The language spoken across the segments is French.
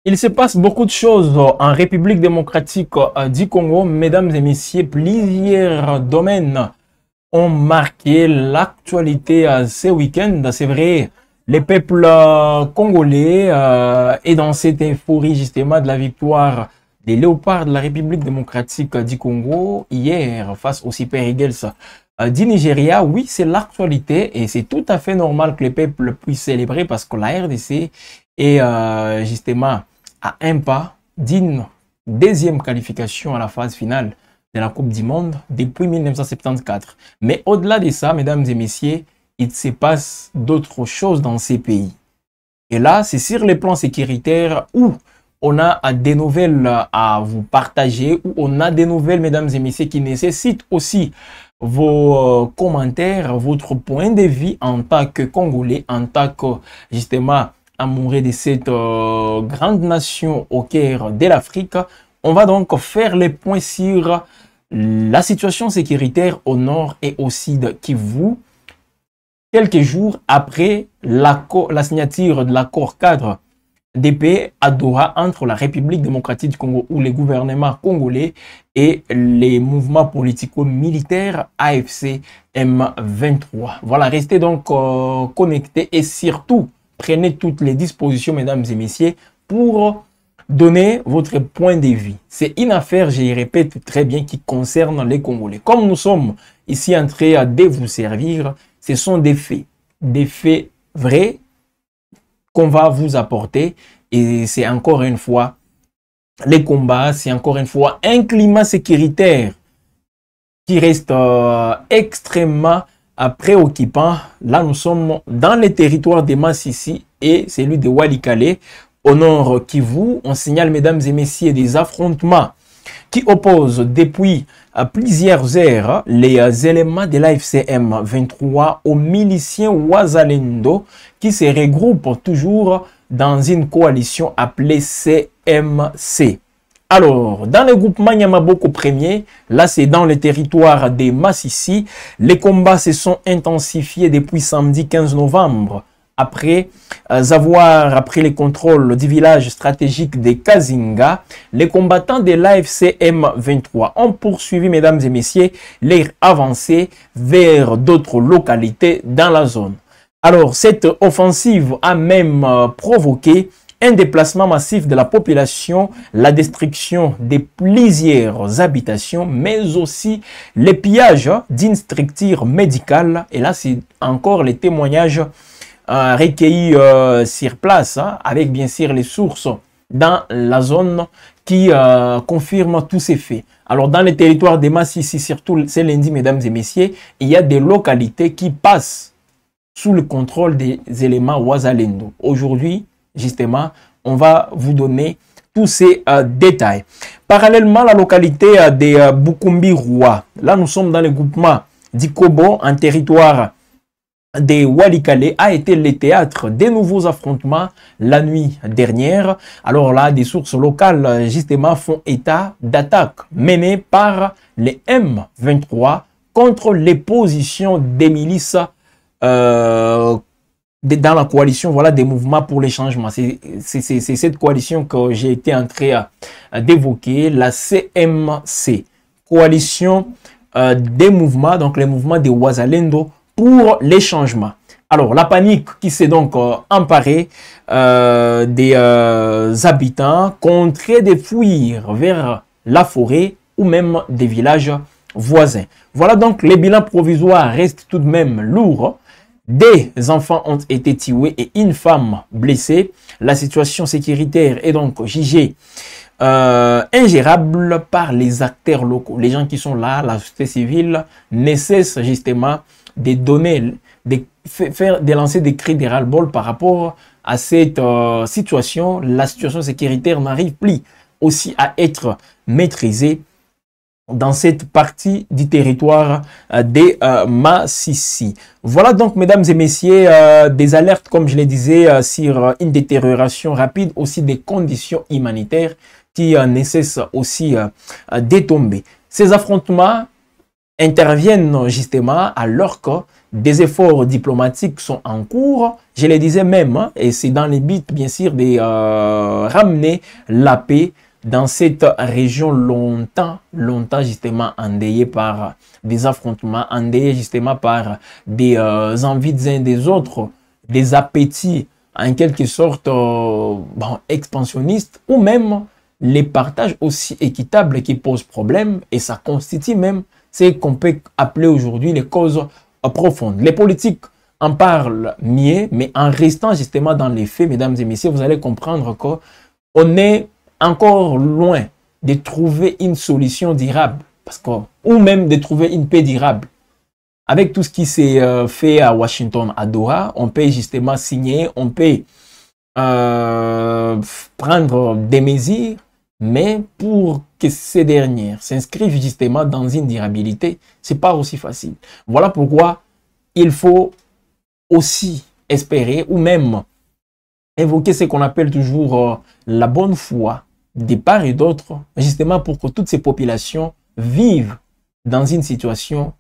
Il se passe beaucoup de choses en République démocratique du Congo. Mesdames et messieurs, plusieurs domaines ont marqué l'actualité ce week-end. C'est vrai, les peuples congolais est dans cette euphorie justement de la victoire des Léopards de la République démocratique du Congo hier face aux Super Eagles du Nigeria. Oui, c'est l'actualité et c'est tout à fait normal que les peuples puissent célébrer parce que la RDC est justement à un pas d'une deuxième qualification à la phase finale de la Coupe du Monde depuis 1974. Mais au-delà de ça, mesdames et messieurs, il se passe d'autres choses dans ces pays. Et là, c'est sur les plans sécuritaires où on a des nouvelles à vous partager, où on a des nouvelles, mesdames et messieurs, qui nécessitent aussi vos commentaires, votre point de vue en tant que Congolais, en tant que, justement, amoureux de cette grande nation au cœur de l'Afrique. On va donc faire les points sur la situation sécuritaire au nord et au sud Kivu, quelques jours après la signature de l'accord cadre de paix à Doha entre la République démocratique du Congo ou les gouvernements congolais et les mouvements politico-militaires AFC M23. Voilà, restez donc connectés et surtout prenez toutes les dispositions, mesdames et messieurs, pour donner votre point de vue. C'est une affaire, je le répète très bien, qui concerne les Congolais. Comme nous sommes ici en train de vous servir, ce sont des faits vrais qu'on va vous apporter. Et c'est encore une fois les combats, c'est encore une fois un climat sécuritaire qui reste extrêmement préoccupant. Là, nous sommes dans les territoires de Massissi et celui de Walikale. Au nord Kivu, on signale, mesdames et messieurs, des affrontements qui opposent depuis plusieurs heures les éléments de l'AFCM 23 aux miliciens Wazalendo qui se regroupent toujours dans une coalition appelée CMC. Alors, dans le groupement Nyamaboko premier, là c'est dans le territoire de Massissi, les combats se sont intensifiés depuis samedi 15 novembre. Après avoir pris le contrôle du village stratégique de Kazinga, les combattants de l'AFC M23 ont poursuivi, mesdames et messieurs, leur avancée vers d'autres localités dans la zone. Alors, cette offensive a même provoqué un déplacement massif de la population, la destruction de plusieurs habitations, mais aussi les pillages d'une structure médicale. Et là, c'est encore les témoignages recueillis sur place, avec bien sûr les sources dans la zone qui confirment tous ces faits. Alors, dans les territoires de Massissi, surtout ce lundi, mesdames et messieurs, il y a des localités qui passent sous le contrôle des éléments Wazalendo. Aujourd'hui, justement, on va vous donner tous ces détails. Parallèlement, la localité de Bukumbi-Roi, là nous sommes dans le groupement d'Ikobo, en territoire de Walikale, a été le théâtre des nouveaux affrontements la nuit dernière. Alors là, des sources locales, justement, font état d'attaques menées par les M23 contre les positions des milices dans la coalition, voilà, des mouvements pour les changements. C'est cette coalition que j'ai été en train d'évoquer, la CMC, coalition des mouvements, donc les mouvements de Wazalendo pour les changements. Alors, la panique qui s'est donc emparée des habitants, contraints de fuir vers la forêt ou même des villages voisins. Voilà donc, les bilans provisoires restent tout de même lourds. Des enfants ont été tués et une femme blessée. La situation sécuritaire est donc jugée ingérable par les acteurs locaux. Les gens qui sont là, la société civile, ne cessent justement de donner, de lancer des cris de ras-le-bol par rapport à cette situation. La situation sécuritaire n'arrive plus aussi à être maîtrisée dans cette partie du territoire des Massissi. Voilà donc, mesdames et messieurs, des alertes, comme je le disais, sur une détérioration rapide aussi des conditions humanitaires qui nécessitent aussi de tomber. Ces affrontements interviennent justement alors que des efforts diplomatiques sont en cours. Je le disais même, hein, et c'est dans les buts, bien sûr, de ramener la paix dans cette région longtemps justement endeuillée par des affrontements, endeuillée justement par des envies des uns des autres, des appétits en quelque sorte bon, expansionnistes, ou même les partages aussi équitables qui posent problème, et ça constitue même ce qu'on peut appeler aujourd'hui les causes profondes. Les politiques en parlent mieux, mais en restant justement dans les faits, mesdames et messieurs, vous allez comprendre qu'on est encore loin de trouver une solution durable, parce que, ou même de trouver une paix durable. Avec tout ce qui s'est fait à Washington, à Doha, on peut justement signer, on peut prendre des mesures, mais pour que ces dernières s'inscrivent justement dans une durabilité, c'est pas aussi facile. Voilà pourquoi il faut aussi espérer ou même évoquer ce qu'on appelle toujours la bonne foi des part et d'autre, justement pour que toutes ces populations vivent dans une situation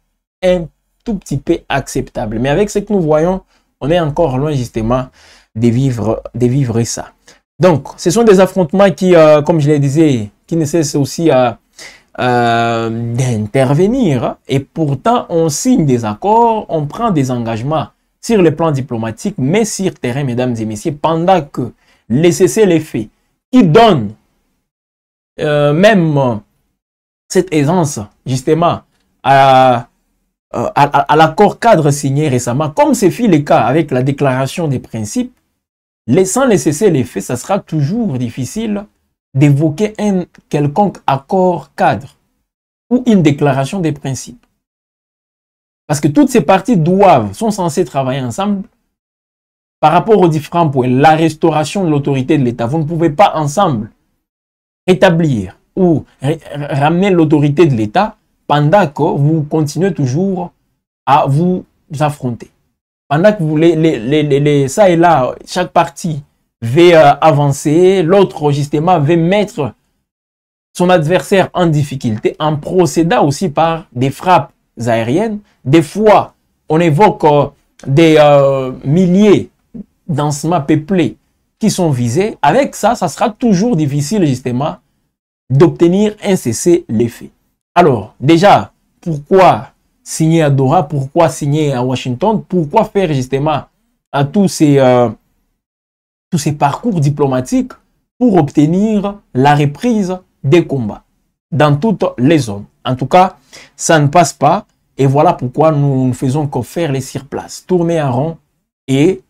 un tout petit peu acceptable. Mais avec ce que nous voyons, on est encore loin justement de vivre ça. Donc, ce sont des affrontements qui, comme je le disais, qui ne cessent aussi d'intervenir. Et pourtant, on signe des accords, on prend des engagements sur le plan diplomatique, mais sur terrain, mesdames et messieurs, pendant que les cessez-les-feux qui donnent même cette aisance, justement, à l'accord cadre signé récemment, comme c'est fait le cas avec la déclaration des principes, sans les cessez-les-feux, ça sera toujours difficile d'évoquer un quelconque accord cadre ou une déclaration des principes. Parce que toutes ces parties sont censées travailler ensemble par rapport aux différents points. La restauration de l'autorité de l'État, vous ne pouvez pas ensemble rétablir ou ramener l'autorité de l'État pendant que vous continuez toujours à vous affronter. Pendant que vous, ça et là, chaque partie veut avancer, l'autre justement veut mettre son adversaire en difficulté en procédant aussi par des frappes aériennes. Des fois, on évoque des milliers densements peuplés qui sont visés. Avec ça, ça sera toujours difficile justement d'obtenir un cessez-le-feu. Alors, déjà, pourquoi signer à Doha? Pourquoi signer à Washington? Pourquoi faire justement à tous ces parcours diplomatiques pour obtenir la reprise des combats dans toutes les zones? En tout cas, ça ne passe pas. Et voilà pourquoi nous ne faisons que faire les sur-place, tourner en rond. Et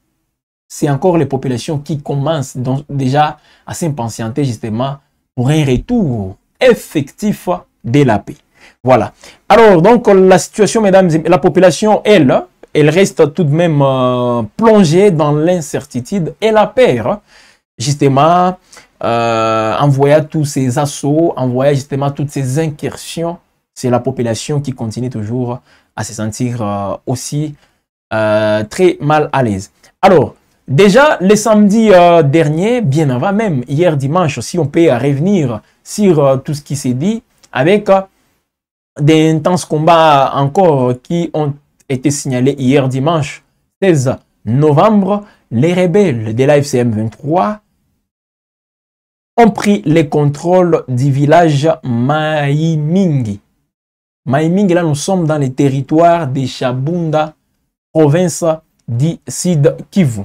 c'est encore les populations qui commencent donc déjà à s'impatienter justement pour un retour effectif de la paix. Voilà. Alors, donc, la situation, mesdames et la population, elle reste tout de même plongée dans l'incertitude et la peur, justement, en voyant tous ces assauts, en voyant justement toutes ces incursions. C'est la population qui continue toujours à se sentir aussi très mal à l'aise. Alors, déjà, le samedi dernier, bien avant même, hier dimanche, si on peut revenir sur tout ce qui s'est dit, avec d'intenses combats encore qui ont été signalés hier dimanche 16 novembre, les rebelles de la FCM 23 ont pris le contrôle du village Maïmingi. Maïmingi, là, nous sommes dans les territoires de Chabunda, province du Sud Kivu.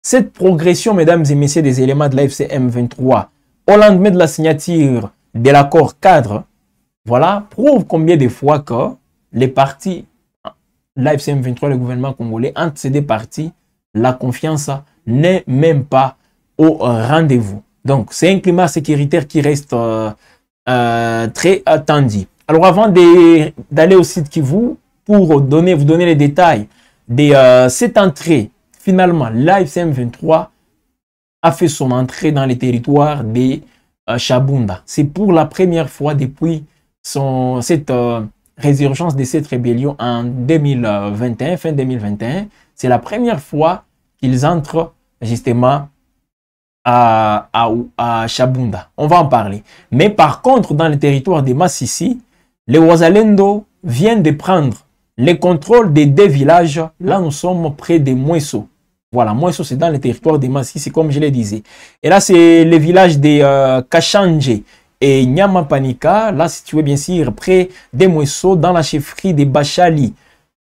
Cette progression, mesdames et messieurs, des éléments de la FCM 23, au lendemain de la signature de l'accord cadre, voilà, prouve combien de fois que les partis, la FCM 23, le gouvernement congolais, entre ces deux partis, la confiance n'est même pas au rendez-vous. Donc, c'est un climat sécuritaire qui reste très tendu. Alors, avant d'aller au site Kivu, pour vous donner les détails de cette entrée, finalement, l'AFCM 23 a fait son entrée dans les territoires de Chabunda. C'est pour la première fois depuis cette résurgence de cette rébellion en 2021, fin 2021. C'est la première fois qu'ils entrent justement à Chabunda. On va en parler. Mais par contre, dans le territoire de Massissi, les Wazalendo vient de prendre le contrôle des 2 villages. Là, nous sommes près de Mweso. Voilà, Mweso, c'est dans le territoire de Massissi, comme je le disais. Et là, c'est le village de Kachanje et Nyamapanika, là situé bien sûr près de Mweso, dans la chefferie de Bachali,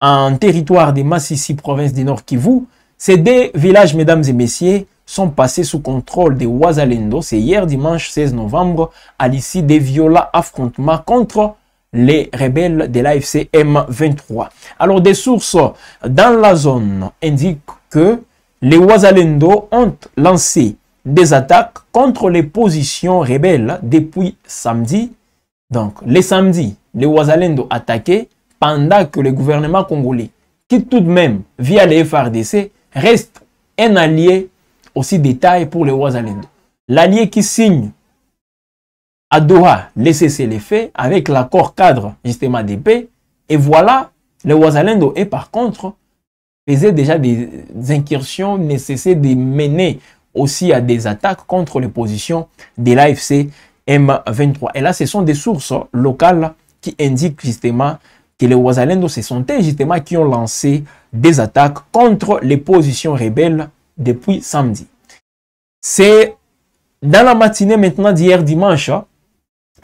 en territoire de Massissi, province du Nord Kivu. Ces 2 villages, mesdames et messieurs, sont passés sous contrôle des Wazalendo. C'est hier dimanche 16 novembre, à l'issue des violents affrontements contre les rebelles de l'AFC M23. Alors, des sources dans la zone indiquent que les Wazalendo ont lancé des attaques contre les positions rebelles depuis samedi. Donc, les samedis, les Wazalendo attaquaient pendant que le gouvernement congolais, qui tout de même, via les FARDC, reste un allié aussi de taille pour les Wazalendo. L'allié qui signe à Doha les cessez-le-feu avec l'accord cadre justement de paix. Et voilà, les Wazalendo, et par contre, faisaient déjà des incursions nécessaires de mener aussi à des attaques contre les positions de l'AFC M23. Et là, ce sont des sources locales qui indiquent justement que les Wazalendo, ce sont eux justement qui ont lancé des attaques contre les positions rebelles depuis samedi. C'est dans la matinée maintenant d'hier dimanche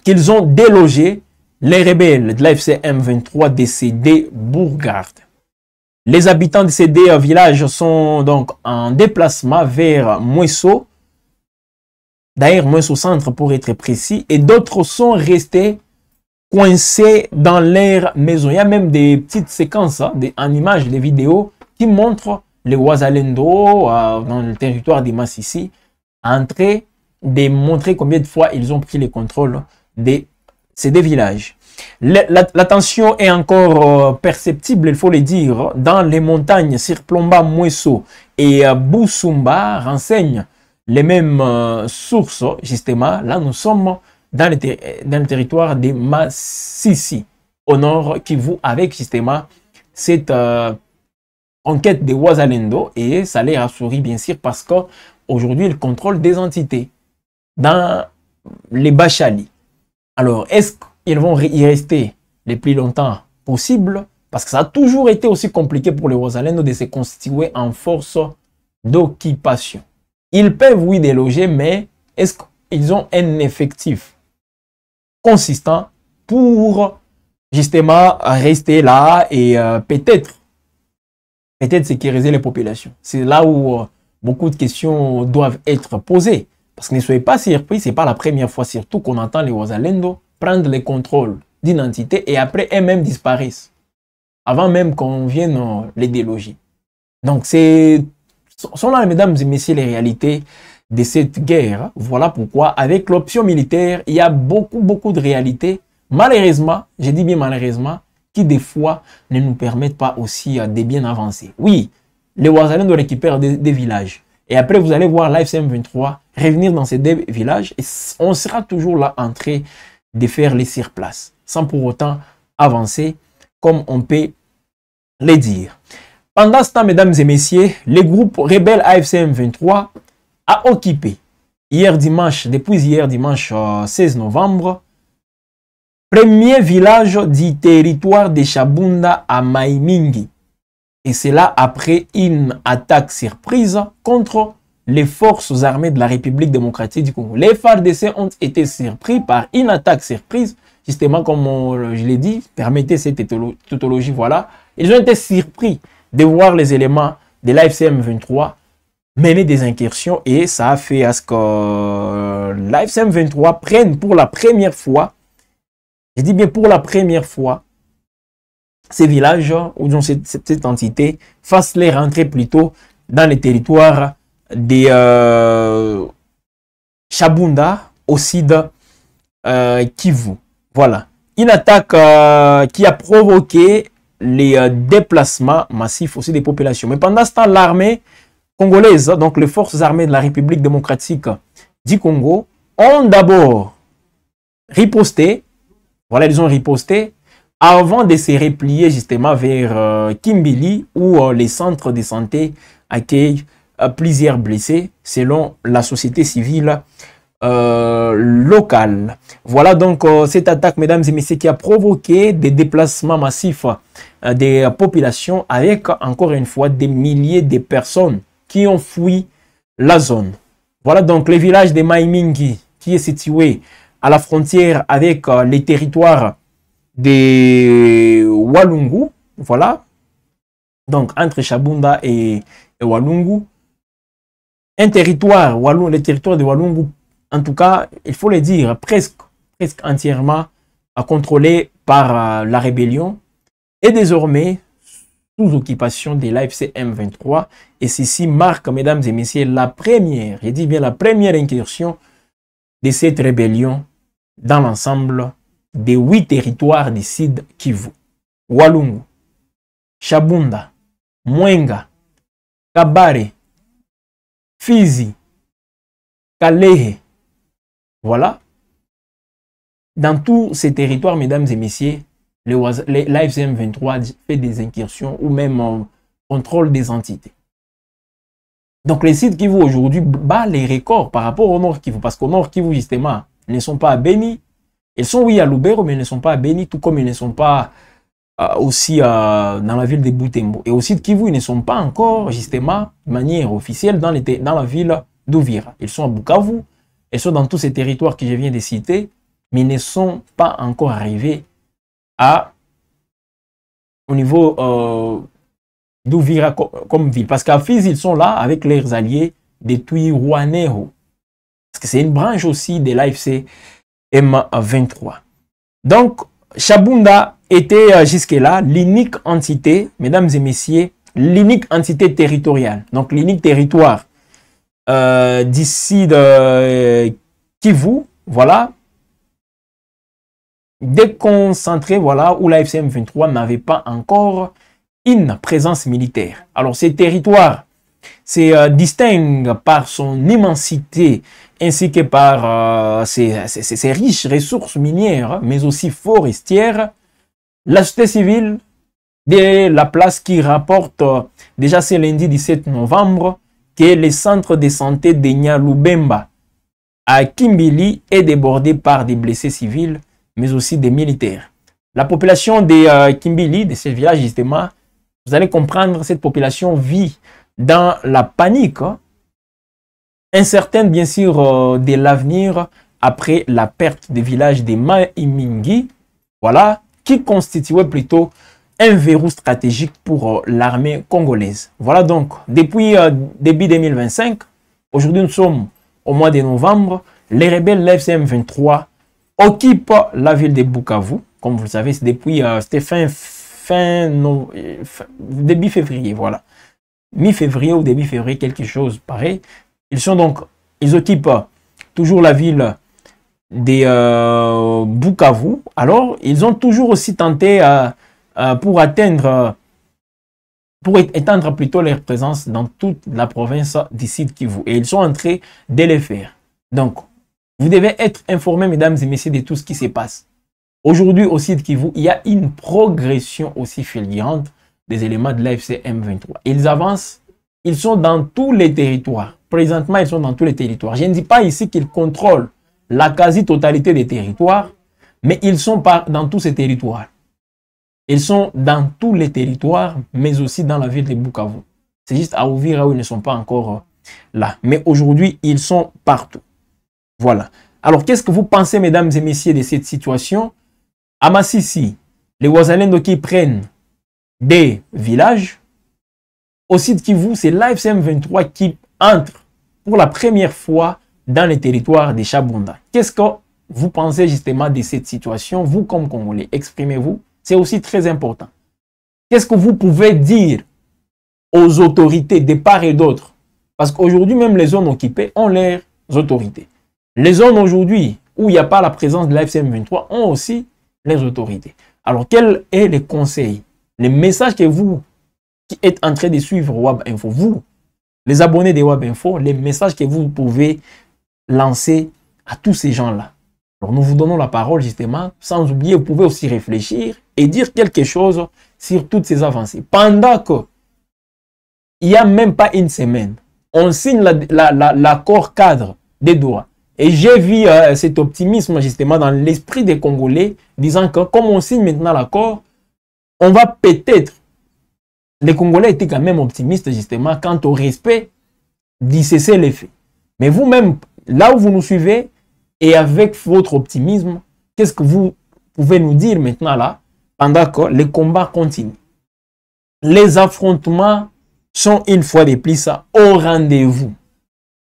qu'ils ont délogé les rebelles de l'AFC M23 de ces 2 bourgades. Les habitants de ces 2 villages sont donc en déplacement vers Mweso, d'ailleurs Mweso centre pour être précis, et d'autres sont restés coincés dans leur maison. Il y a même des petites séquences en images, des vidéos qui montrent les Wazalendo dans le territoire de Massissi en train de montrer combien de fois ils ont pris le contrôle de ces 2 villages. La tension est encore perceptible, il faut le dire, dans les montagnes Sirplomba, Mweso et Boussumba, renseignent les mêmes sources, justement. Là, nous sommes dans le territoire de Massissi, au nord Kivu, avec justement cette enquête de Wazalendo, et ça les rassure bien sûr parce qu'aujourd'hui, ils contrôlent des entités dans les Bachali. Alors, est-ce qu'ils vont y rester le plus longtemps possible? Parce que ça a toujours été aussi compliqué pour les Wazalendo de se constituer en force d'occupation. Ils peuvent, oui, déloger, mais est-ce qu'ils ont un effectif consistant pour justement rester là et peut-être sécuriser les populations? C'est là où beaucoup de questions doivent être posées. Parce que ne soyez pas surpris, ce n'est pas la première fois surtout qu'on entend les Wazalendo prendre le contrôle d'une entité et après eux-mêmes disparaissent. Avant même qu'on vienne les déloger. Donc sont là, mesdames et messieurs, les réalités de cette guerre. Voilà pourquoi, avec l'option militaire, il y a beaucoup de réalités. Malheureusement, je dis bien malheureusement, qui des fois ne nous permettent pas aussi de bien avancer. Oui, les Wazalendo récupèrent des villages. Et après, vous allez voir l'AFC M23 revenir dans ces 2 villages. Et on sera toujours là en train de faire les surplaces, sans pour autant avancer, comme on peut le dire. Pendant ce temps, mesdames et messieurs, le groupe rebelle AFC M23 a occupé depuis hier dimanche 16 novembre, premier village du territoire de Chabunda à Maimingi. Et c'est là après une attaque surprise contre les forces armées de la République démocratique du Congo. Les FARDC ont été surpris par une attaque surprise, justement comme je l'ai dit, permettez cette tautologie, voilà. Ils ont été surpris de voir les éléments de l'AFC M23 mener des incursions et ça a fait à ce que l'AFC M23 prenne pour la première fois, je dis bien pour la première fois, ces villages ou cette entité fasse les rentrer plutôt dans les territoires des Chabunda au sud Kivu. Voilà. Une attaque qui a provoqué les déplacements massifs aussi des populations. Mais pendant ce temps, l'armée congolaise, donc les forces armées de la République démocratique du Congo, ont d'abord riposté. Voilà, ils ont riposté avant de se replier justement vers Kimbili, où les centres de santé accueillent plusieurs blessés, selon la société civile locales. Voilà donc cette attaque, mesdames et messieurs, qui a provoqué des déplacements massifs des populations avec, encore une fois, des milliers de personnes qui ont fui la zone. Voilà donc le village de Maimingi, qui est situé à la frontière avec les territoires de Walungu. Voilà. Donc, entre Shabunda et Walungu. Un territoire, le territoire de Walungu, en tout cas, il faut le dire, presque entièrement contrôlé par la rébellion, est désormais sous occupation de l'AFC M23. Et ceci marque, mesdames et messieurs, la première, je dis bien la première incursion de cette rébellion dans l'ensemble des 8 territoires du Sud Kivu. Walungu, Shabunda, Mwenga, Kabare, Fizi, Kalehe. Voilà. Dans tous ces territoires, mesdames et messieurs, l'AFC M23 fait des incursions ou même contrôle des entités. Donc les sites Kivu aujourd'hui bat les records par rapport au Nord Kivu. Parce qu'au Nord Kivu, justement, ils ne sont pas à Beni. Ils sont, oui, à Lubero, mais ils ne sont pas à Beni, tout comme ils ne sont pas aussi dans la ville de Butembo. Et aussi de Kivu, ils ne sont pas encore, justement, de manière officielle dans la ville d'Uvira. Ils sont à Bukavu, ils sont dans tous ces territoires que je viens de citer, mais ils ne sont pas encore arrivés au niveau d'Uvira comme ville. Parce qu'à Fizi, ils sont là avec leurs alliés de Twirwaneho. Parce que c'est une branche aussi de l'AFC M23. Donc, Shabunda était jusque-là l'unique entité, mesdames et messieurs, l'unique entité territoriale. Donc, l'unique territoire d'ici de Kivu, voilà, déconcentré, voilà, où la FCM23 n'avait pas encore une présence militaire. Alors, ces territoires se distinguent par son immensité ainsi que par ses riches ressources minières, mais aussi forestières. La société civile de la place qui rapporte déjà ce lundi 17 novembre que le centre de santé de Nyalubemba à Kimbili est débordé par des blessés civils, mais aussi des militaires. La population de Kimbili, de ce village justement, vous allez comprendre, cette population vit dans la panique, incertaine bien sûr de l'avenir après la perte des villages de Maimingi, voilà, qui constituait plutôt un verrou stratégique pour l'armée congolaise. Voilà donc, depuis début 2025, aujourd'hui nous sommes au mois de novembre, les rebelles de l'FCM23 occupent la ville de Bukavu, comme vous le savez, c'est depuis début février, voilà. Mi-février ou début février, quelque chose pareil. Ils occupent toujours la ville de Bukavu. Alors, ils ont toujours aussi tenté pour étendre plutôt leur présence dans toute la province du Sud Kivu. Et ils sont en train de le faire. Donc, vous devez être informés, mesdames et messieurs, de tout ce qui se passe. Aujourd'hui, au Sud Kivu, il y a une progression aussi fulgurante des éléments de l'AFC M23. Ils avancent, ils sont dans tous les territoires. Présentement, ils sont dans tous les territoires. Je ne dis pas ici qu'ils contrôlent la quasi-totalité des territoires, mais ils sont dans tous ces territoires. Ils sont dans tous les territoires, mais aussi dans la ville de Bukavu. C'est juste à Uvira où ils ne sont pas encore là. Mais aujourd'hui, ils sont partout. Voilà. Alors, qu'est-ce que vous pensez, mesdames et messieurs, de cette situation? À Massissi, les Wazalendo qui prennent des villages. Au Sud Kivu, c'est l'AFC M23 qui entre pour la première fois dans les territoires de Shabunda. Qu'est-ce que vous pensez justement de cette situation? Vous, comme Congolais, exprimez-vous. C'est aussi très important. Qu'est-ce que vous pouvez dire aux autorités de part et d'autre? Parce qu'aujourd'hui, même les zones occupées ont leurs autorités. Les zones aujourd'hui où il n'y a pas la présence de l'AFC M23 ont aussi les autorités. Alors, quel est le conseil, les messages que vous qui êtes en train de suivre WAB Info, vous, les abonnés de WAB Info, les messages que vous pouvez lancer à tous ces gens-là? Alors, nous vous donnons la parole justement. Sans oublier, vous pouvez aussi réfléchir et dire quelque chose sur toutes ces avancées. Pendant que il n'y a même pas une semaine, on signe l'accord cadre des Doha. Et j'ai vu cet optimisme justement dans l'esprit des Congolais, disant que comme on signe maintenant l'accord, on va peut-être... Les Congolais étaient quand même optimistes justement quant au respect du cessez-le-feu. Mais vous-même, là où vous nous suivez, et avec votre optimisme, qu'est-ce que vous pouvez nous dire maintenant là, pendant que les combats continuent? Les affrontements sont une fois de plus au rendez-vous.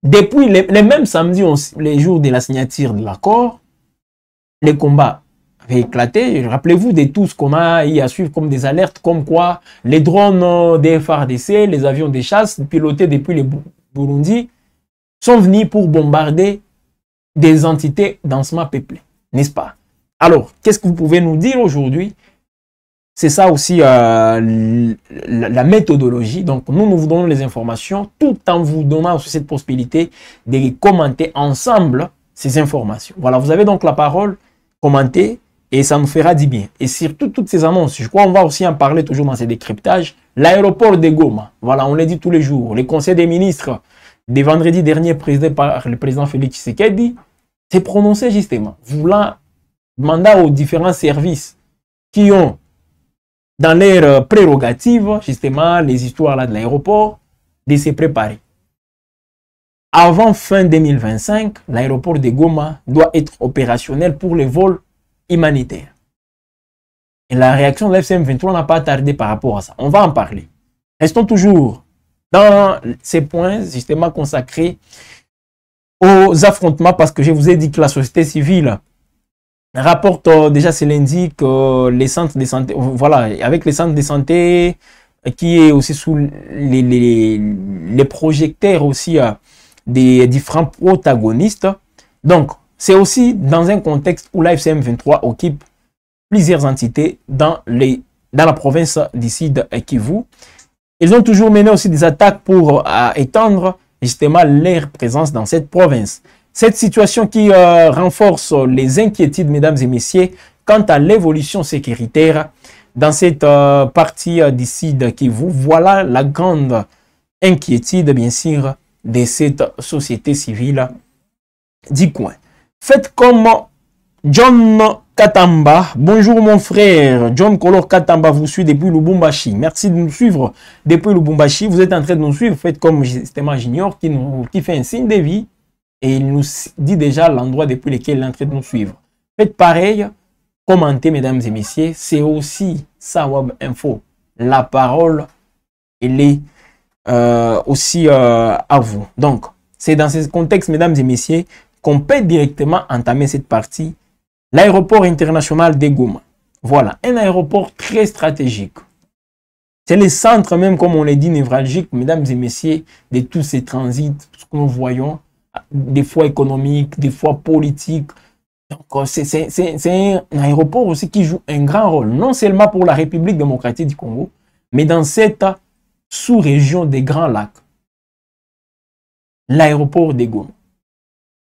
Depuis les mêmes samedis, les jours de la signature de l'accord, les combats avaient éclaté. Rappelez-vous de tout ce qu'on a eu à suivre comme des alertes, comme quoi les drones des FARDC, les avions de chasse pilotés depuis le Burundi, sont venus pour bombarder des entités densément peuplées, n'est-ce pas? Alors, qu'est-ce que vous pouvez nous dire aujourd'hui? C'est ça aussi la méthodologie. Donc, nous vous donnons les informations tout en vous donnant aussi cette possibilité de commenter ensemble ces informations. Voilà, vous avez donc la parole, commentez et ça nous fera du bien. Et surtout, toutes ces annonces, je crois qu'on va aussi en parler toujours dans ces décryptages. L'aéroport de Goma, voilà, on l'a dit tous les jours. Le Conseil des ministres de vendredi dernier, présidé par le président Félix Tshisekedi, s'est prononcé justement, voulant demander aux différents services qui ont dans leurs prérogatives, justement, les histoires là de l'aéroport, de se préparer. Avant fin 2025, l'aéroport de Goma doit être opérationnel pour les vols humanitaires. Et la réaction de l'FCM 23 n'a pas tardé par rapport à ça. On va en parler. Restons toujours dans ces points justement consacrés aux affrontements, parce que je vous ai dit que la société civile rapporte déjà c'est lundi que les centres de santé, voilà, avec les centres de santé qui est aussi sous les projecteurs aussi des différents protagonistes. Donc, c'est aussi dans un contexte où l'AFCM 23 occupe plusieurs entités dans la province du Sud Kivu. Ils ont toujours mené aussi des attaques pour étendre justement leur présence dans cette province. Cette situation qui renforce les inquiétudes, mesdames et messieurs, quant à l'évolution sécuritaire dans cette partie du Sud Kivu. Voilà la grande inquiétude, bien sûr, de cette société civile du coin. Faites comme John Katamba. Bonjour mon frère. John Color Katamba vous suit depuis Lubumbashi. Merci de nous suivre depuis Lubumbashi. Vous êtes en train de nous suivre. Faites comme justement Junior qui fait un signe de vie. Et il nous dit déjà l'endroit depuis lequel il est en train de nous suivre. Faites pareil. Commentez, mesdames et messieurs. C'est aussi Sawab Info. La parole, elle est aussi à vous. Donc, c'est dans ce contexte, mesdames et messieurs, qu'on peut directement entamer cette partie. L'aéroport international de Goma. Voilà, un aéroport très stratégique. C'est le centre même, comme on l'a dit, névralgique, mesdames et messieurs, de tous ces transits, ce que nous voyons, des fois économiques, des fois politiques. Donc, c'est un aéroport aussi qui joue un grand rôle, non seulement pour la République démocratique du Congo, mais dans cette sous-région des Grands Lacs. L'aéroport de Goma.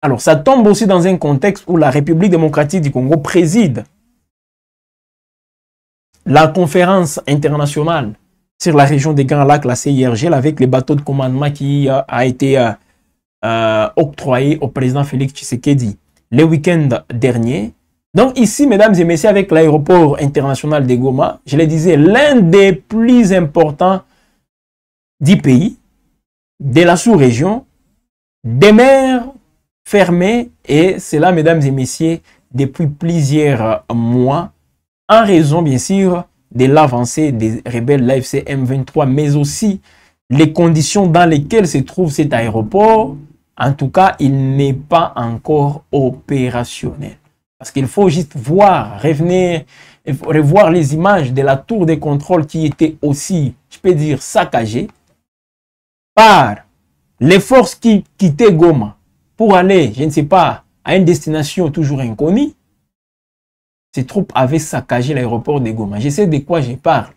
Alors, ça tombe aussi dans un contexte où la République démocratique du Congo préside la conférence internationale sur la région des Grands Lacs, la CIRGL, avec les bateaux de commandement qui a été octroyé au président Félix Tshisekedi le week-end dernier. Donc ici, mesdames et messieurs, avec l'aéroport international de Goma, je le disais, l'un des plus importants du pays, de la sous-région, des mers fermées, et cela, mesdames et messieurs, depuis plusieurs mois, en raison, bien sûr, de l'avancée des rebelles de l'AFC M23, mais aussi les conditions dans lesquelles se trouve cet aéroport. En tout cas, il n'est pas encore opérationnel. Parce qu'il faut juste voir, revoir les images de la tour de contrôle qui était aussi, je peux dire, saccagée par les forces qui quittaient Goma pour aller, je ne sais pas, à une destination toujours inconnue. Ces troupes avaient saccagé l'aéroport de Goma. Je sais de quoi je parle.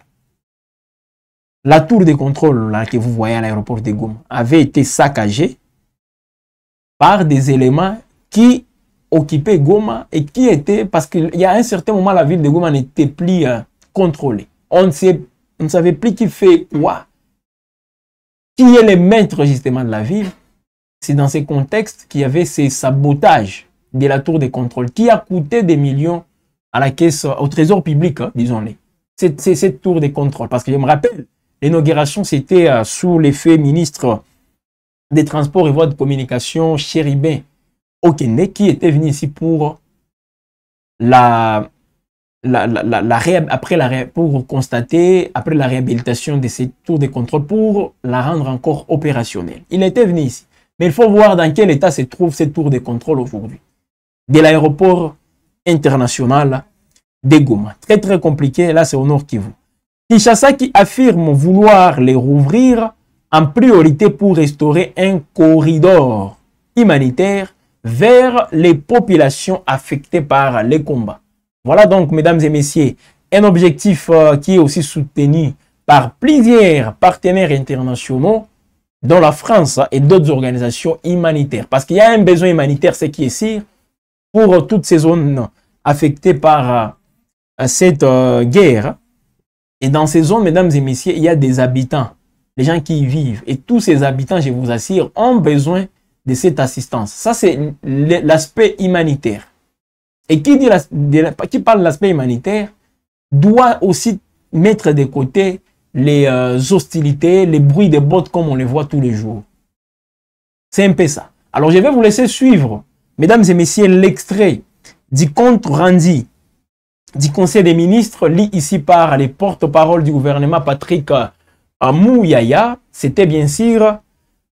La tour de contrôle là, que vous voyez à l'aéroport de Goma avait été saccagée par des éléments qui occupaient Goma et qui étaient, parce qu'il y a un certain moment, la ville de Goma n'était plus contrôlée. On ne savait plus qui fait quoi, qui est le maître justement de la ville. c'est dans ces contextes qu'il y avait ces sabotages de la tour de contrôle qui a coûté des millions à la caisse, au trésor public, hein, disons-les. Cette tour de contrôle. Parce que je me rappelle, l'inauguration, c'était sous l'effet ministre des Transports et Voies de Communication, Chéribin Okene, qui était venu ici pour pour constater, après la réhabilitation de ces tours de contrôle, pour la rendre encore opérationnelle. Il était venu ici. Mais il faut voir dans quel état se trouve cette tour de contrôle aujourd'hui. De l'aéroport international de Goma. Très très compliqué, là c'est au Nord Kivu. Kinshasa qui affirme vouloir les rouvrir en priorité pour restaurer un corridor humanitaire vers les populations affectées par les combats. Voilà donc, mesdames et messieurs, un objectif qui est aussi soutenu par plusieurs partenaires internationaux, dont la France et d'autres organisations humanitaires. Parce qu'il y a un besoin humanitaire, c'est qui est sûr, pour toutes ces zones affectées par cette guerre. Et dans ces zones, mesdames et messieurs, il y a des habitants, les gens qui y vivent. Et tous ces habitants, je vous assure, ont besoin de cette assistance. Ça, c'est l'aspect humanitaire. Et qui parle de l'aspect humanitaire doit aussi mettre de côté les hostilités, les bruits des bottes comme on les voit tous les jours. C'est un peu ça. Alors, je vais vous laisser suivre, mesdames et messieurs, l'extrait du compte rendu du Conseil des ministres, lu ici par les porte-parole du gouvernement Patrick Mouyaya. C'était bien sûr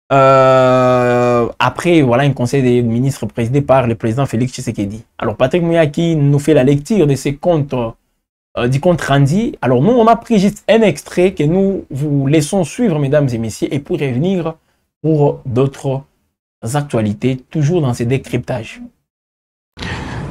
après voilà, un Conseil des ministres présidé par le président Félix Tshisekedi. Alors Patrick Mouyaya qui nous fait la lecture de ces comptes du compte rendu. Alors nous, on a pris juste un extrait que nous vous laissons suivre, mesdames et messieurs, et pour revenir pour d'autres actualités, toujours dans ces décryptages.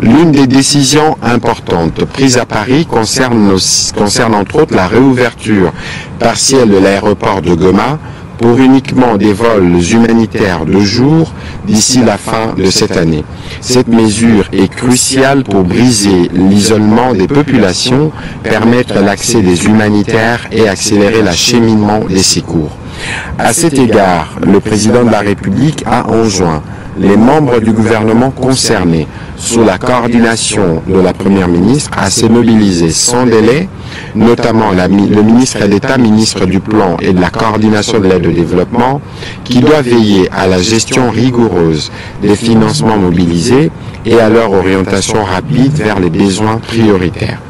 L'une des décisions importantes prises à Paris concerne entre autres la réouverture partielle de l'aéroport de Goma pour uniquement des vols humanitaires de jour d'ici la fin de cette année. Cette mesure est cruciale pour briser l'isolement des populations, permettre l'accès des humanitaires et accélérer l'acheminement des secours. À cet égard, le président de la République a enjoint les membres du gouvernement concernés, sous la coordination de la Première ministre, à se mobiliser sans délai, notamment le ministre d'État, ministre du Plan et de la coordination de l'aide au développement, qui doit veiller à la gestion rigoureuse des financements mobilisés et à leur orientation rapide vers les besoins prioritaires.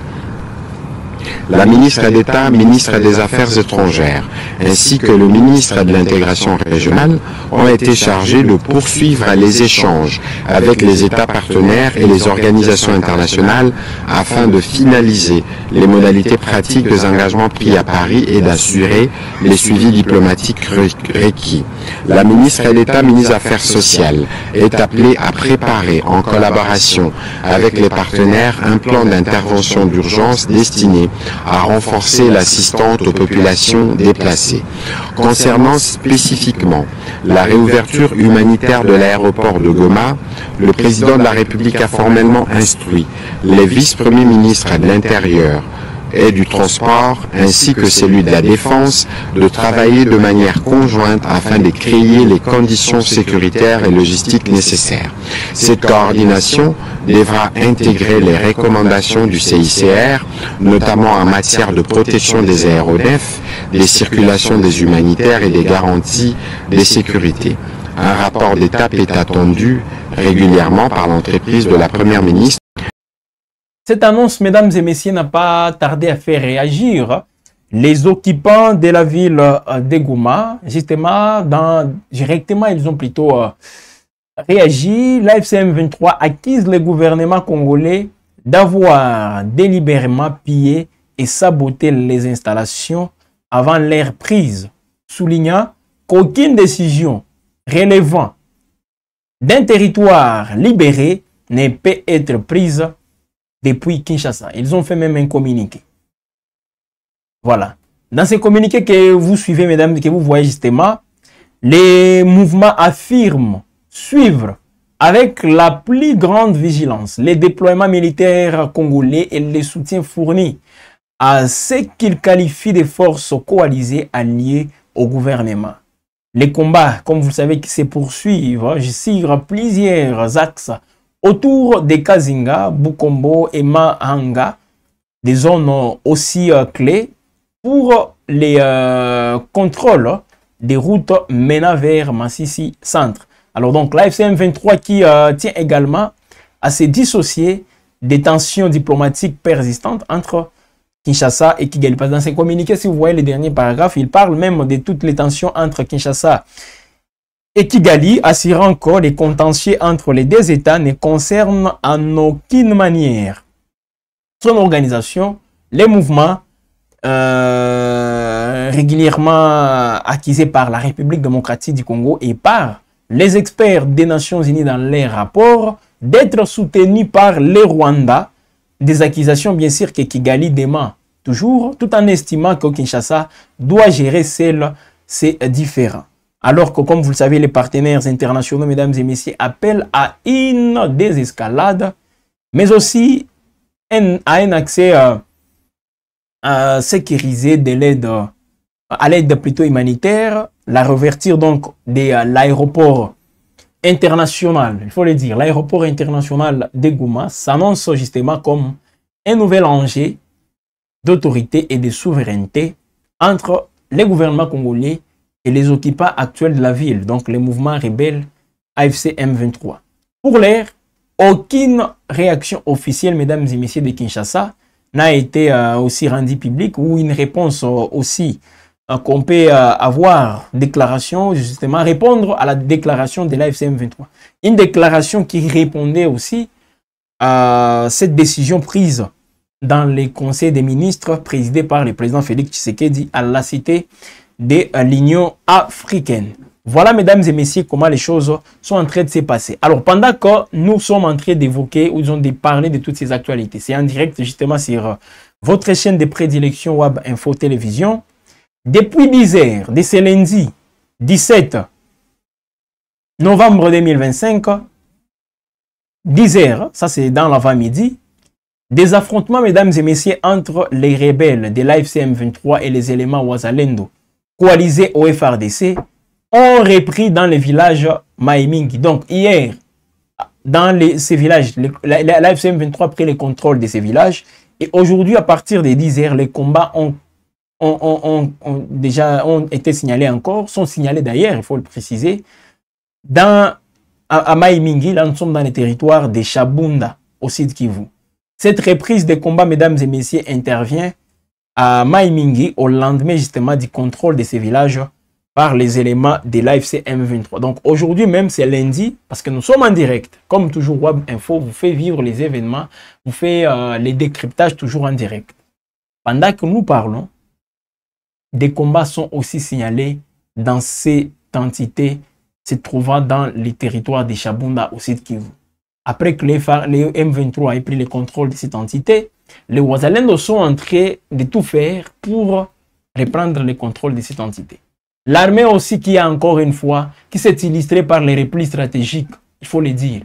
La ministre d'État, ministre des Affaires étrangères, ainsi que le ministre de l'intégration régionale ont été chargés de poursuivre les échanges avec les États partenaires et les organisations internationales afin de finaliser les modalités pratiques des engagements pris à Paris et d'assurer les suivis diplomatiques requis. La ministre d'État, ministre des Affaires sociales, est appelée à préparer en collaboration avec les partenaires un plan d'intervention d'urgence destiné à renforcer l'assistance aux populations déplacées. Concernant spécifiquement la réouverture humanitaire de l'aéroport de Goma, le président de la République a formellement instruit les vice-premiers ministres de l'Intérieur et du transport, ainsi que celui de la défense, de travailler de manière conjointe afin de créer les conditions sécuritaires et logistiques nécessaires. Cette coordination devra intégrer les recommandations du CICR, notamment en matière de protection des aéronefs, des circulations des humanitaires et des garanties de sécurité. Un rapport d'étape est attendu régulièrement par l'entreprise de la Première ministre. Cette annonce, mesdames et messieurs, n'a pas tardé à faire réagir les occupants de la ville de Goma. Justement, directement, ils ont plutôt réagi. L'AFCM 23 accuse le gouvernement congolais d'avoir délibérément pillé et saboté les installations avant leur prise, soulignant qu'aucune décision relevant d'un territoire libéré ne peut être prise depuis Kinshasa. Ils ont fait même un communiqué. Voilà. Dans ce communiqué que vous suivez, mesdames, que vous voyez justement, les mouvements affirment suivre avec la plus grande vigilance les déploiements militaires congolais et les soutiens fournis à ce qu'ils qualifient de forces coalisées alliées au gouvernement. Les combats, comme vous savez, qui se poursuivent sur plusieurs axes autour des Kazinga, Bukombo et Mahanga, des zones aussi clés pour les contrôles des routes menant vers Massissi Centre. Alors donc l'AFC M23 qui tient également à se dissocier des tensions diplomatiques persistantes entre Kinshasa et Kigali. Parce que dans ses communiqués, si vous voyez les derniers paragraphes, il parle même de toutes les tensions entre Kinshasa et Kigali, assurant que les contentieux entre les deux États ne concernent en aucune manière son organisation, les mouvements régulièrement accusés par la République démocratique du Congo et par les experts des Nations Unies dans les rapports d'être soutenus par les Rwandais. Des accusations bien sûr que Kigali dément toujours, tout en estimant que Kinshasa doit gérer ces différends. Alors que, comme vous le savez, les partenaires internationaux, mesdames et messieurs, appellent à une désescalade, mais aussi à un accès sécurisé de l'aide, à l'aide plutôt humanitaire, la réouverture donc de l'aéroport international, il faut le dire, l'aéroport international de Goma s'annonce justement comme un nouvel enjeu d'autorité et de souveraineté entre les gouvernements congolais et les occupants actuels de la ville, donc les mouvements rebelles AFC M23. Pour l'air, aucune réaction officielle, mesdames et messieurs, de Kinshasa n'a été aussi rendue publique ou une réponse aussi qu'on peut avoir déclaration, justement, répondre à la déclaration de l'AFC M23. Une déclaration qui répondait aussi à cette décision prise dans les conseils des ministres présidés par le président Félix Tshisekedi à la cité de l'Union africaine. Voilà, mesdames et messieurs, comment les choses sont en train de se passer. Alors, pendant que nous sommes en train d'évoquer ou de parler de toutes ces actualités, c'est en direct justement sur votre chaîne de prédilection Web Info Télévision. Depuis 10 heures, de ce lundi 17 novembre 2025, 10 heures, ça c'est dans l'avant-midi, des affrontements, mesdames et messieurs, entre les rebelles de l'AFC M23 et les éléments Wazalendo coalisés au FRDC ont repris dans les villages Maïmingi. Donc hier, dans ces villages, l'AFC M23 a pris le contrôle de ces villages et aujourd'hui, à partir des 10 heures, les combats ont été signalés encore, sont signalés d'ailleurs, il faut le préciser, à Maïmingi. Là nous sommes dans les territoires de Chabunda, au Sud Kivu. Cette reprise des combats, mesdames et messieurs, intervient à Maïmingi au lendemain justement du contrôle de ces villages par les éléments de l'AFC M23. Donc aujourd'hui même, c'est lundi, parce que nous sommes en direct. Comme toujours, Web Info vous fait vivre les événements, vous fait les décryptages toujours en direct. Pendant que nous parlons, des combats sont aussi signalés dans cette entité se trouvant dans les territoires de Chabunda au Sud Kivu. Après que les M23 aient pris le contrôle de cette entité, les Wazalendo sont en train de tout faire pour reprendre le contrôle de cette entité. L'armée aussi qui a encore une fois, qui s'est illustrée par les replis stratégiques, il faut le dire.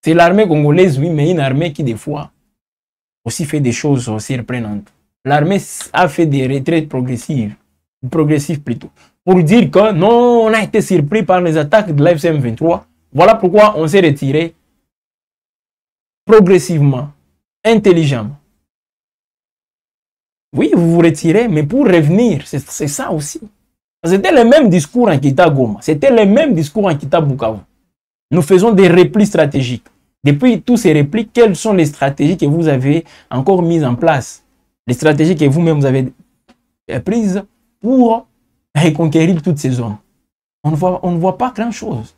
C'est l'armée congolaise, oui, mais une armée qui des fois aussi fait des choses surprenantes. L'armée a fait des retraites progressives plutôt, pour dire que non, on a été surpris par les attaques de l'AFC M23. Voilà pourquoi on s'est retiré progressivement, intelligemment. Oui, vous vous retirez, mais pour revenir, c'est ça aussi. C'était le même discours en Kita Goma, c'était le même discours en Kita Bukavu. Nous faisons des replis stratégiques. Depuis tous ces replis, quelles sont les stratégies que vous avez encore mises en place? Les stratégies que vous-même vous avez prises pour reconquérir toutes ces zones. On ne voit pas grand-chose.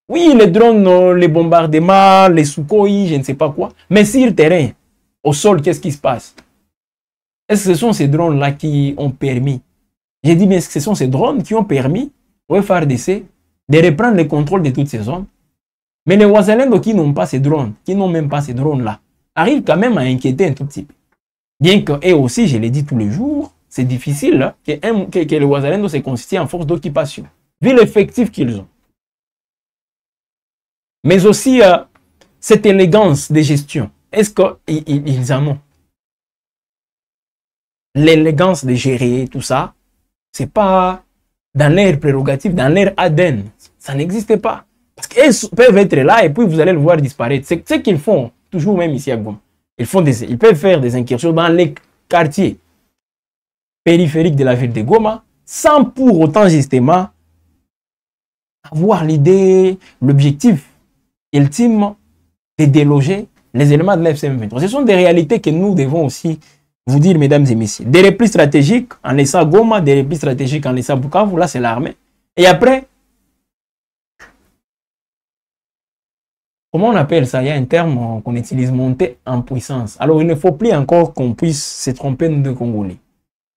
Oui, les drones, les bombardements, les Sukhoi, je ne sais pas quoi. Mais sur le terrain, au sol, qu'est-ce qui se passe? Est-ce que ce sont ces drones-là qui ont permis? J'ai dit, mais est-ce que ce sont ces drones qui ont permis au FARDC de reprendre le contrôle de toutes ces zones? Mais les Wazalendo qui n'ont pas ces drones, qui n'ont même pas ces drones-là, arrivent quand même à inquiéter un tout petit peu. Bien que, et aussi, je l'ai dit tous les jours, c'est difficile que les Wazalendo se constituent en force d'occupation, vu l'effectif qu'ils ont. Mais aussi, cette élégance de gestion, est-ce qu'ils en ont? L'élégance de gérer tout ça, c'est pas dans leur prérogative, dans leur ADN. Ça n'existe pas. Parce qu'ils peuvent être là et puis vous allez le voir disparaître. C'est ce qu'ils font, toujours même ici à Goma. Ils peuvent faire des incursions dans les quartiers périphériques de la ville de Goma sans pour autant justement avoir l'idée, l'objectif ultime de déloger les éléments de l'FCM23. Ce sont des réalités que nous devons aussi vous dire, mesdames et messieurs. Des replis stratégiques en laissant Goma, des replis stratégiques en laissant Bukavu, là c'est l'armée. Et après, comment on appelle ça? Il y a un terme qu'on utilise, monter en puissance. Alors il ne faut plus encore qu'on puisse se tromper nous de Congolais.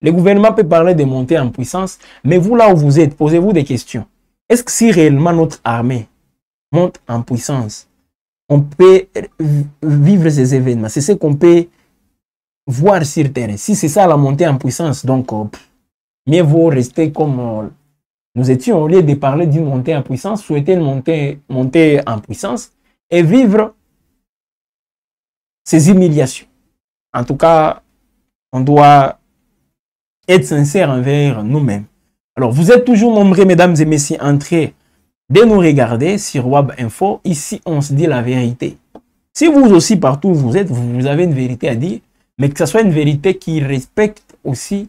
Le gouvernement peut parler de monter en puissance, mais vous là où vous êtes, posez-vous des questions. Est-ce que si réellement notre armée monte en puissance, on peut vivre ces événements? C'est ce qu'on peut voir sur terrain. Si c'est ça la montée en puissance, donc mieux vaut rester comme nous étions au lieu de parler d'une montée en puissance, souhaiter une montée en puissance et vivre ces humiliations. En tout cas, on doit être sincère envers nous-mêmes. Alors, vous êtes toujours nombreux, mesdames et messieurs, en train de nous regarder sur Wab Info. Ici, on se dit la vérité. Si vous aussi, partout où vous êtes, vous avez une vérité à dire, mais que ce soit une vérité qui respecte aussi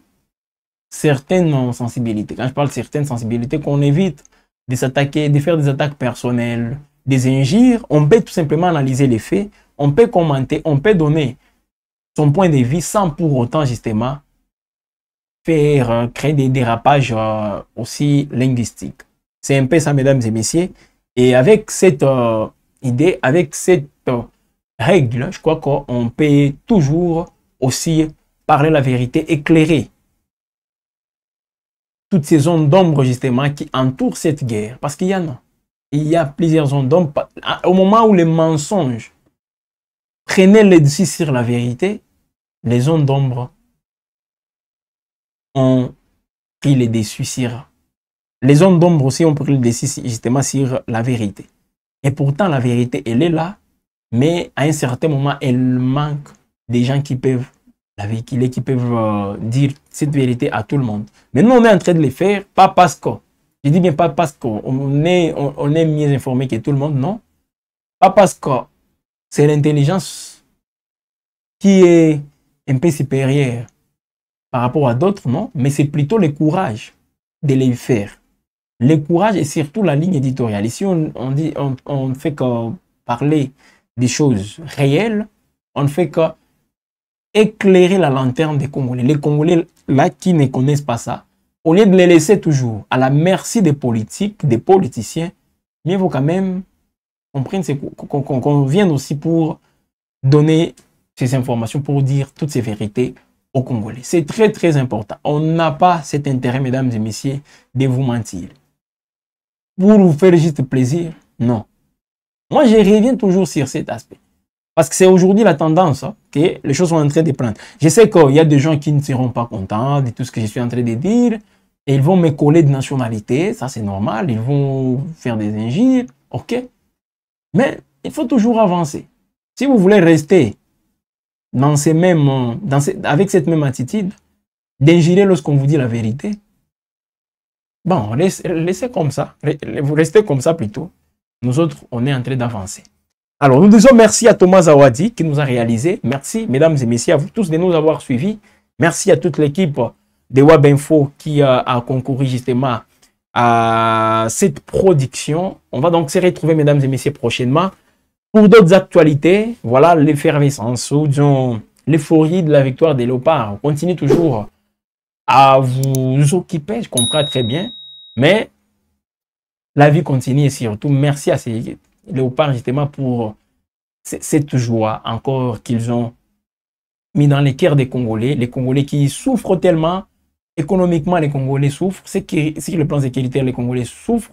certaines sensibilités. Quand je parle de certaines sensibilités, qu'on évite de s'attaquer, de faire des attaques personnelles, des injures. On peut tout simplement analyser les faits, on peut commenter, on peut donner son point de vue sans pour autant justement faire créer des dérapages aussi linguistiques. C'est un peu ça, mesdames et messieurs. Et avec cette idée, avec cette règle, je crois qu'on peut toujours aussi parler la vérité, éclairer toutes ces zones d'ombre justement qui entourent cette guerre. Parce qu'il y en a. Il y a plusieurs zones d'ombre. Au moment où les mensonges prenaient le dessus sur la vérité, les zones d'ombre ont pris le dessus sur... Les zones d'ombre aussi ont pris le dessus justement sur la vérité. Et pourtant, la vérité, elle est là, mais à un certain moment, elle manque des gens qui peuvent la véhiculer, qui peuvent dire cette vérité à tout le monde. Mais nous, on est en train de les faire, pas parce que, je dis bien pas parce qu'on est mieux informé que tout le monde, non. Pas parce que c'est l'intelligence qui est un peu supérieure par rapport à d'autres, non. Mais c'est plutôt le courage de les faire. Le courage et surtout la ligne éditoriale. Ici, on ne fait que parler des choses réelles. On ne fait que éclairer la lanterne des Congolais. Les Congolais, là, qui ne connaissent pas ça, au lieu de les laisser toujours à la merci des politiques, des politiciens, mieux vaut quand même qu'on vienne aussi pour donner ces informations, pour dire toutes ces vérités aux Congolais. C'est très, très important. On n'a pas cet intérêt, mesdames et messieurs, de vous mentir. Pour vous faire juste plaisir, non. Moi, je reviens toujours sur cet aspect. Parce que c'est aujourd'hui la tendance que les choses sont en train de prendre. Je sais qu'il y a des gens qui ne seront pas contents de tout ce que je suis en train de dire. Et ils vont me coller de nationalité. Ça, c'est normal. Ils vont faire des injures. OK. Mais il faut toujours avancer. Si vous voulez rester dans ces mêmes, avec cette même attitude, d'injurer lorsqu'on vous dit la vérité, bon, laissez comme ça. Vous restez comme ça plutôt. Nous autres, on est en train d'avancer. Alors, nous disons merci à Thomas Zawadi qui nous a réalisé. Merci, mesdames et messieurs, à vous tous de nous avoir suivis. Merci à toute l'équipe de Web Info qui a concouru justement à cette production. On va donc se retrouver, mesdames et messieurs, prochainement pour d'autres actualités. Voilà l'effervescence ou disons l'euphorie de la victoire des Léopards. On continue toujours à vous occuper, je comprends très bien, mais la vie continue et surtout merci à ces Léopards justement pour cette joie encore qu'ils ont mis dans les cœurs des Congolais, les Congolais qui souffrent tellement, économiquement les Congolais souffrent, sur le plan sécuritaire les Congolais souffrent,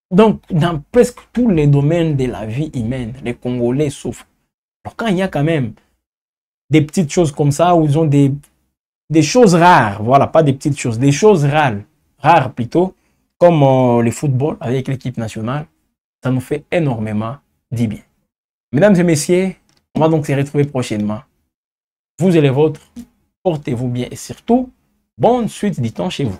donc dans presque tous les domaines de la vie humaine, les Congolais souffrent. Alors quand il y a quand même des petites choses comme ça, où ils ont des choses rares, voilà, pas des petites choses, des choses rares plutôt, comme le football avec l'équipe nationale, ça nous fait énormément du bien. Mesdames et messieurs, on va donc se retrouver prochainement. Vous et les vôtres, portez-vous bien et surtout, bonne suite du temps chez vous.